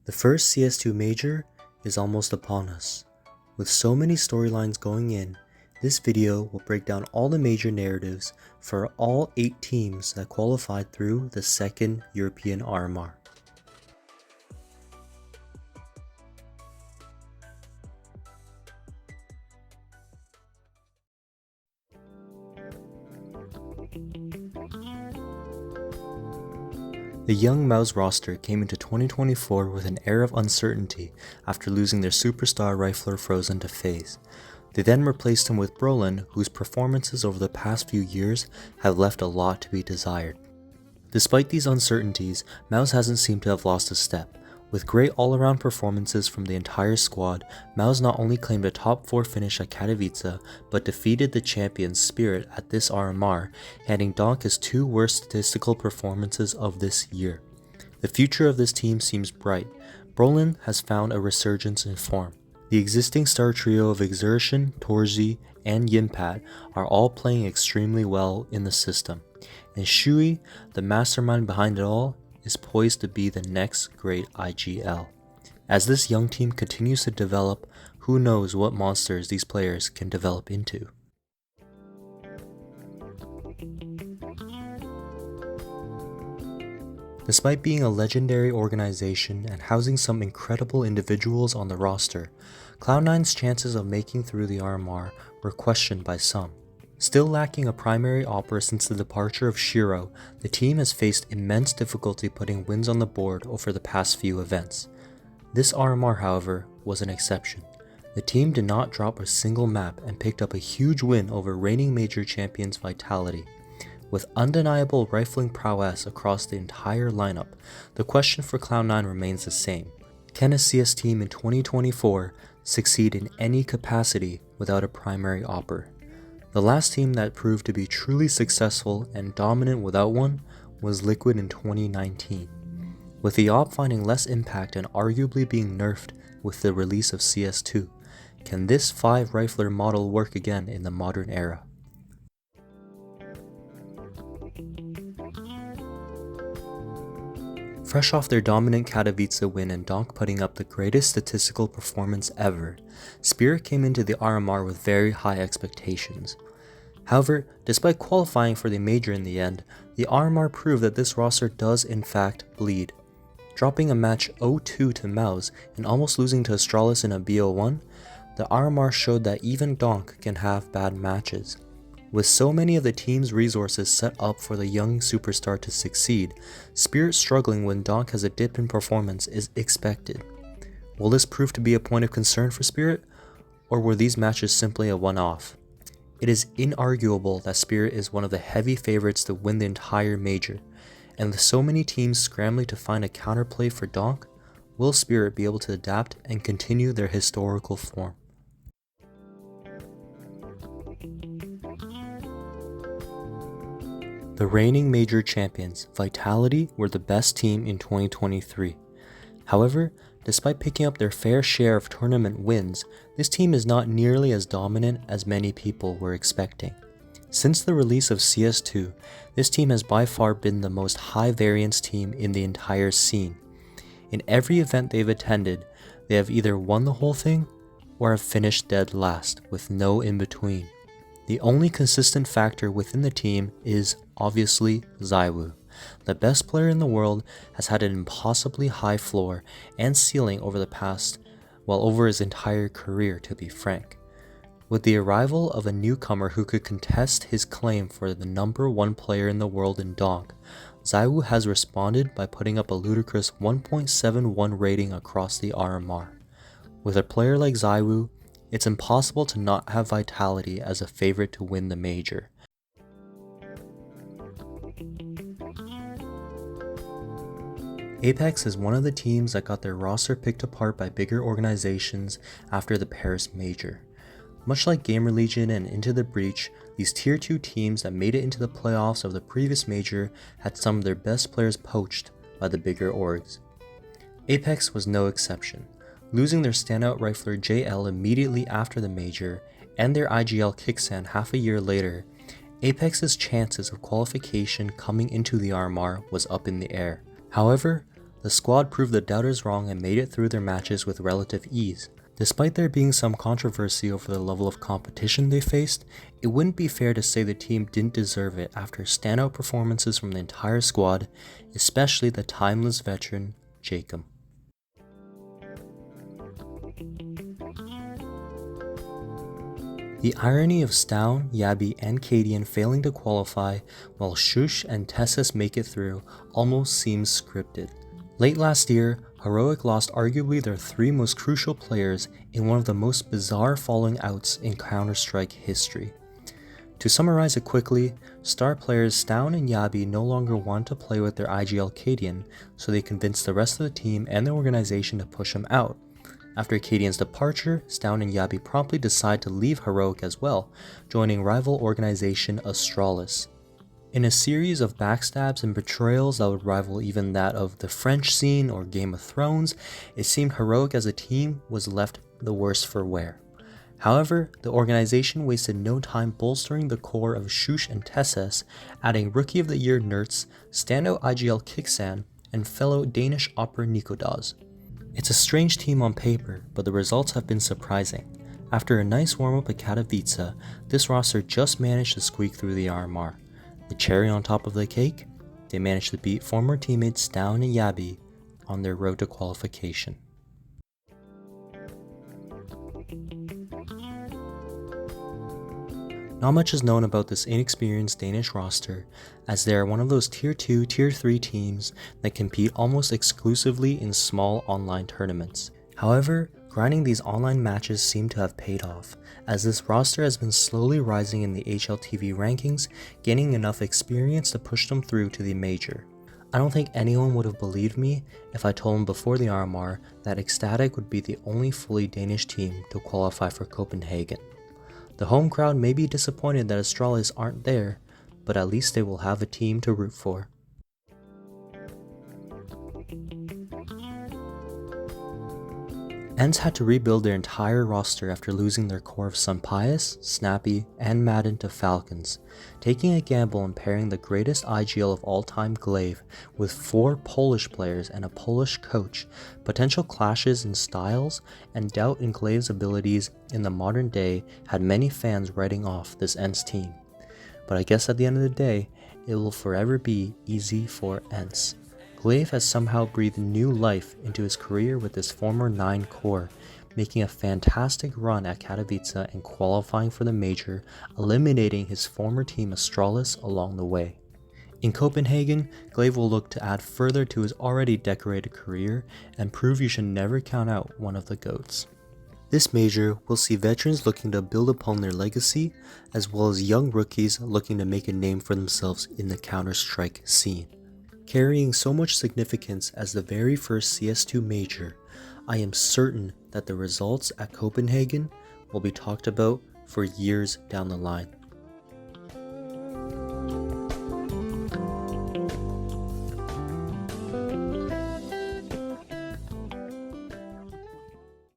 The first CS2 Major is almost upon us. With so many storylines going in, this video will break down all the major narratives for all 8 teams that qualified through the second European RMR. The young Mouz roster came into 2024 with an air of uncertainty after losing their superstar rifler Frozen to FaZe. They then replaced him with Brolin, whose performances over the past few years have left a lot to be desired. Despite these uncertainties, Mouz hasn't seemed to have lost a step. With great all-around performances from the entire squad, Mouz not only claimed a top 4 finish at Katowice, but defeated the champions Spirit at this RMR, handing Donk his 2 worst statistical performances of this year. The future of this team seems bright. Brolin has found a resurgence in form. The existing star trio of Exertion, Torzi, and Yimpat are all playing extremely well in the system, and Shui, the mastermind behind it all, is poised to be the next great IGL. As this young team continues to develop, who knows what monsters these players can develop into. Despite being a legendary organization and housing some incredible individuals on the roster, Cloud9's chances of making through the RMR were questioned by some. Still lacking a primary opera since the departure of Shiro, the team has faced immense difficulty putting wins on the board over the past few events. This RMR, however, was an exception. The team did not drop a single map and picked up a huge win over reigning major champions Vitality. With undeniable rifling prowess across the entire lineup, the question for Cloud9 remains the same. Can a CS team in 2024 succeed in any capacity without a primary opera? The last team that proved to be truly successful and dominant without one was Liquid in 2019. With the op finding less impact and arguably being nerfed with the release of CS2, can this 5 rifler model work again in the modern era? Fresh off their dominant Katowice win and Donk putting up the greatest statistical performance ever, Spirit came into the RMR with very high expectations. However, despite qualifying for the major in the end, the RMR proved that this roster does in fact bleed. Dropping a match 0-2 to Mouz and almost losing to Astralis in a BO1, the RMR showed that even Donk can have bad matches. With so many of the team's resources set up for the young superstar to succeed, Spirit struggling when Donk has a dip in performance is expected. Will this prove to be a point of concern for Spirit, or were these matches simply a one-off? It is inarguable that Spirit is one of the heavy favorites to win the entire major, and with so many teams scrambling to find a counterplay for Donk, will Spirit be able to adapt and continue their historical form? The reigning major champions, Vitality, were the best team in 2023. However, despite picking up their fair share of tournament wins, this team is not nearly as dominant as many people were expecting. Since the release of CS2, this team has by far been the most high variance team in the entire scene. In every event they've attended, they have either won the whole thing or have finished dead last, with no in-between. The only consistent factor within the team is, obviously, Zywoo. The best player in the world has had an impossibly high floor and ceiling over his entire career, to be frank. With the arrival of a newcomer who could contest his claim for the #1 player in the world in Donk, Zywoo has responded by putting up a ludicrous 1.71 rating across the RMR. With a player like Zywoo, it's impossible to not have Vitality as a favorite to win the major. Apeks is one of the teams that got their roster picked apart by bigger organizations after the Paris Major. Much like Gamer Legion and Into the Breach, these tier 2 teams that made it into the playoffs of the previous major had some of their best players poached by the bigger orgs. Apeks was no exception, losing their standout rifler JL immediately after the major and their IGL kickstand half a year later. Apeks' chances of qualification coming into the RMR was up in the air. However, the squad proved the doubters wrong and made it through their matches with relative ease. Despite there being some controversy over the level of competition they faced, it wouldn't be fair to say the team didn't deserve it after standout performances from the entire squad, especially the timeless veteran, Jacob. The irony of Stown, Yabi, and Cadian failing to qualify while Shush and Tessus make it through almost seems scripted. Late last year, Heroic lost arguably their 3 most crucial players in one of the most bizarre falling outs in Counter-Strike history. To summarize it quickly, star players Stown and Yabi no longer want to play with their IGL Cadian, so they convinced the rest of the team and the organization to push him out. After Cadian's departure, Stown and Yabi promptly decide to leave Heroic as well, joining rival organization Astralis. In a series of backstabs and betrayals that would rival even that of the French scene or Game of Thrones, it seemed Heroic as a team was left the worse for wear. However, the organization wasted no time bolstering the core of Shush and Tessus, adding Rookie of the Year Nertz, standout IGL Kixan, and fellow Danish opera Nikodas. It's a strange team on paper, but the results have been surprising. After a nice warm-up at Katowice, this roster just managed to squeak through the RMR. The cherry on top of the cake? They managed to beat former teammates Stown and Yabi on their road to qualification. Not much is known about this inexperienced Danish roster, as they are one of those Tier 2, Tier 3 teams that compete almost exclusively in small online tournaments. However, grinding these online matches seem to have paid off, as this roster has been slowly rising in the HLTV rankings, gaining enough experience to push them through to the major. I don't think anyone would have believed me if I told them before the RMR that Ecstatic would be the only fully Danish team to qualify for Copenhagen. The home crowd may be disappointed that Astralis aren't there, but at least they will have a team to root for. Ence had to rebuild their entire roster after losing their core of Sunpius, Snappy, and Madden to Falcons, taking a gamble and pairing the greatest IGL of all time Glaive with 4 Polish players and a Polish coach. Potential clashes in styles and doubt in Glaive's abilities in the modern day had many fans writing off this Ence team. But I guess at the end of the day, it will forever be easy for Ence. Glaive has somehow breathed new life into his career with his former 9 core, making a fantastic run at Katowice and qualifying for the major, eliminating his former team Astralis along the way. In Copenhagen, Glaive will look to add further to his already decorated career and prove you should never count out one of the GOATs. This major will see veterans looking to build upon their legacy, as well as young rookies looking to make a name for themselves in the Counter-Strike scene. Carrying so much significance as the very first CS2 major, I am certain that the results at Copenhagen will be talked about for years down the line.